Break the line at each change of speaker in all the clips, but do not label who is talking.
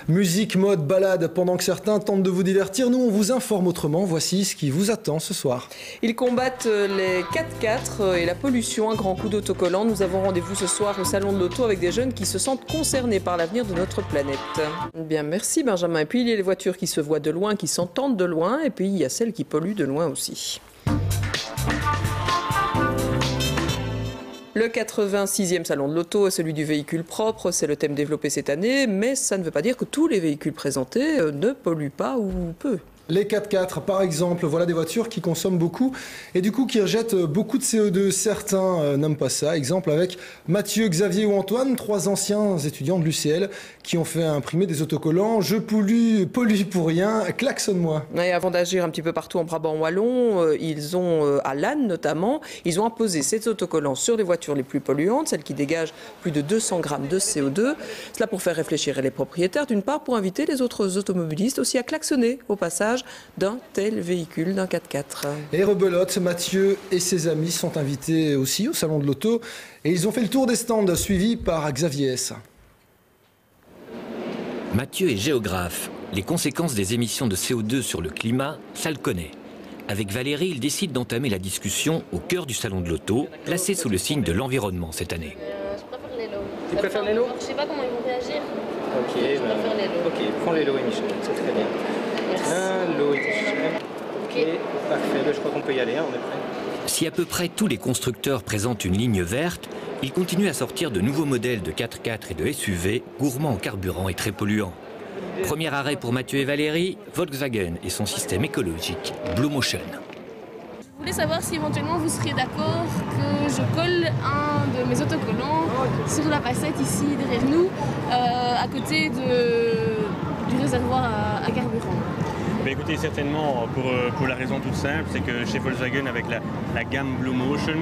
Musique, mode, balade, pendant que certains tentent de vous divertir, nous on vous informe autrement. Voici ce qui vous attend ce soir.
Ils combattent les 4x4 et la pollution, un grand coup d'autocollant. Nous avons rendez-vous ce soir au Salon de l'Auto avec des jeunes qui se sentent concernés par l'avenir de notre planète. Bien, merci Benjamin. Et puis il y a les voitures qui se voient de loin, qui s'entendent de loin, et puis il y a celles qui polluent de loin aussi. Le 86e salon de l'auto est celui du véhicule propre, c'est le thème développé cette année, mais ça ne veut pas dire que tous les véhicules présentés ne polluent pas ou peu.
Les 4x4 par exemple, voilà des voitures qui consomment beaucoup et du coup qui rejettent beaucoup de CO2. Certains n'aiment pas ça. Exemple avec Mathieu, Xavier ou Antoine, 3 anciens étudiants de l'UCL qui ont fait imprimer des autocollants. Je pollue pour rien, klaxonne-moi.
Et avant d'agir un petit peu partout en Brabant wallon, ils ont, à Lannes notamment, ils ont imposé ces autocollants sur les voitures les plus polluantes, celles qui dégagent plus de 200 grammes de CO2. Cela pour faire réfléchir les propriétaires, d'une part pour inviter les autres automobilistes aussi à klaxonner au passage d'un tel véhicule, d'un 4x4.
Et rebelote, Mathieu et ses amis sont invités aussi au Salon de l'Auto et ils ont fait le tour des stands suivis par Xavier S.
Mathieu est géographe. Les conséquences des émissions de CO2 sur le climat, ça le connaît. Avec Valérie, il décide d'entamer la discussion au cœur du Salon de l'Auto, placé sous le signe de l'environnement cette année.
Je préfère les lots.
Tu préfères les lots?
Je sais pas comment ils vont réagir.
Ok,
Je préfère les lots.
ok, prends les lots et Michel, c'est très bien.
Merci.
Un lot et Michel. Ok, parfait, je crois qu'on peut y aller, on est prêt.
Si à peu près tous les constructeurs présentent une ligne verte, ils continuent à sortir de nouveaux modèles de 4x4 et de SUV, gourmands en carburant et très polluants. Premier arrêt pour Mathieu et Valérie, Volkswagen et son système écologique Blue Motion.
Je voulais savoir si éventuellement vous seriez d'accord que je colle un de mes autocollants sur la passette ici derrière nous, à côté du réservoir à carburant.
Ben écoutez, certainement, pour la raison toute simple, c'est que chez Volkswagen, avec la gamme Blue Motion,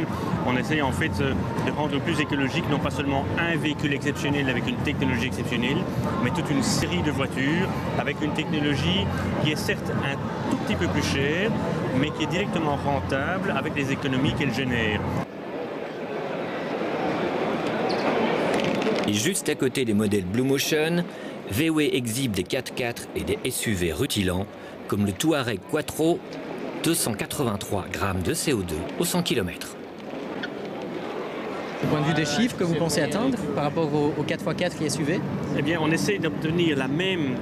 on essaye en fait de rendre plus écologique, non pas seulement un véhicule exceptionnel avec une technologie exceptionnelle, mais toute une série de voitures avec une technologie qui est certes un tout petit peu plus chère, mais qui est directement rentable avec les économies qu'elle génère.
Et juste à côté des modèles Blue Motion, VW exhibe des 4x4 et des SUV rutilants, comme le Touareg Quattro, 283 grammes de CO2 au 100 km.
Du point de vue des chiffres que vous pensez atteindre par rapport au 4x4 et SUV?
Eh bien, on essaie d'obtenir la même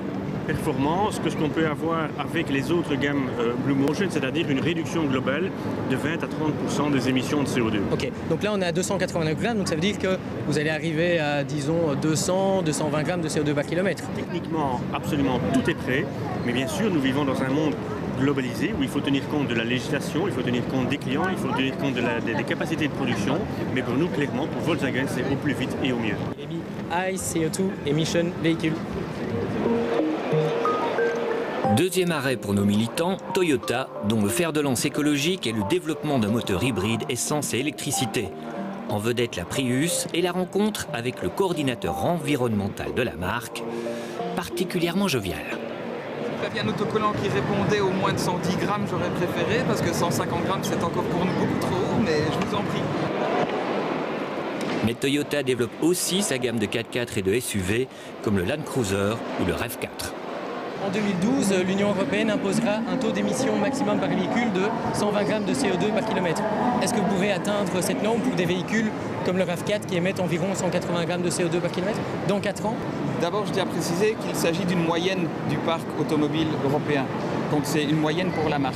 performance que ce qu'on peut avoir avec les autres gammes Blue Motion, c'est-à-dire une réduction globale de 20 à 30% des émissions de CO2.
Ok, donc là on est à 289 grammes, donc ça veut dire que vous allez arriver à, disons, 200, 220 grammes de CO2 par kilomètre.
Techniquement, absolument tout est prêt, mais bien sûr, nous vivons dans un monde globalisé où il faut tenir compte de la législation, il faut tenir compte des clients, il faut tenir compte des capacités de production, mais pour nous, clairement, pour Volkswagen, c'est au plus vite et au mieux.
ICE CO2 Emission Véhicule.
Deuxième arrêt pour nos militants, Toyota, dont le fer de lance écologique est le développement d'un moteur hybride essence et électricité. En vedette la Prius et la rencontre avec le coordinateur environnemental de la marque, particulièrement jovial.
Si vous aviez un autocollant qui répondait au moins de 110 grammes, j'aurais préféré, parce que 150 grammes c'est encore pour nous beaucoup trop haut, mais je vous en prie.
Mais Toyota développe aussi sa gamme de 4x4 et de SUV, comme le Land Cruiser ou le RAV4.
En 2012, l'Union européenne imposera un taux d'émission maximum par véhicule de 120 grammes de CO2 par kilomètre. Est-ce que vous pourrez atteindre cette norme pour des véhicules comme le RAV4 qui émettent environ 180 grammes de CO2 par kilomètre dans 4 ans?
D'abord, je tiens à préciser qu'il s'agit d'une moyenne du parc automobile européen. Donc c'est une moyenne pour la marque.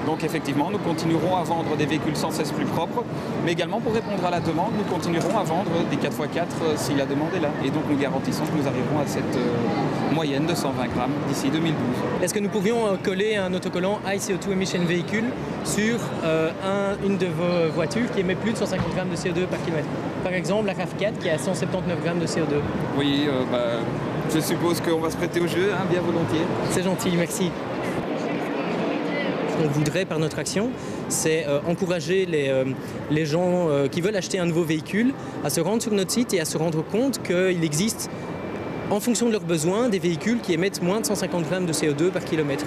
Donc effectivement, nous continuerons à vendre des véhicules sans cesse plus propres, mais également pour répondre à la demande, nous continuerons à vendre des 4x4 si la demande est là. Et donc nous garantissons que nous arriverons à cette moyenne de 120 grammes d'ici 2012.
Est-ce que nous pourrions coller un autocollant ICE CO2 Emission Véhicule sur une de vos voitures qui émet plus de 150 grammes de CO2 par kilomètre? Par exemple, la RAV4 qui a 179 grammes de CO2.
Oui, je suppose qu'on va se prêter au jeu, hein, bien volontiers.
C'est gentil, merci. Ce qu'on voudrait par notre action, c'est encourager les gens qui veulent acheter un nouveau véhicule à se rendre sur notre site et à se rendre compte qu'il existe, en fonction de leurs besoins, des véhicules qui émettent moins de 150 grammes de CO2 par kilomètre.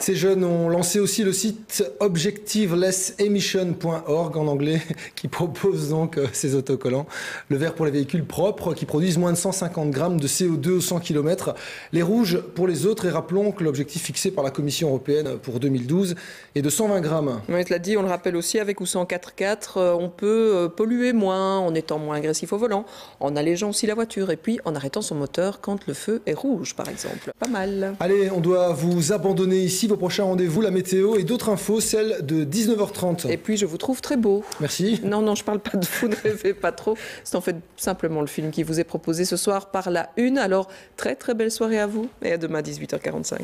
Ces jeunes ont lancé aussi le site objectivelessemission.org en anglais qui propose donc ces autocollants. Le vert pour les véhicules propres qui produisent moins de 150 grammes de CO2 au 100 km. Les rouges pour les autres et rappelons que l'objectif fixé par la Commission européenne pour 2012 est de 120 grammes.
Oui, cela dit, on le rappelle aussi, avec ou sans 4x4, on peut polluer moins en étant moins agressif au volant, en allégeant aussi la voiture et puis en arrêtant son moteur quand le feu est rouge par exemple. Pas mal.
Allez, on doit vous abandonner ici. Vos prochains rendez-vous, la météo et d'autres infos, celle de 19h30.
Et puis je vous trouve très beau.
Merci.
Non, je parle pas de vous, ne rêvez pas trop. C'est en fait simplement le film qui vous est proposé ce soir par la Une. Alors très très belle soirée à vous et à demain 18h45.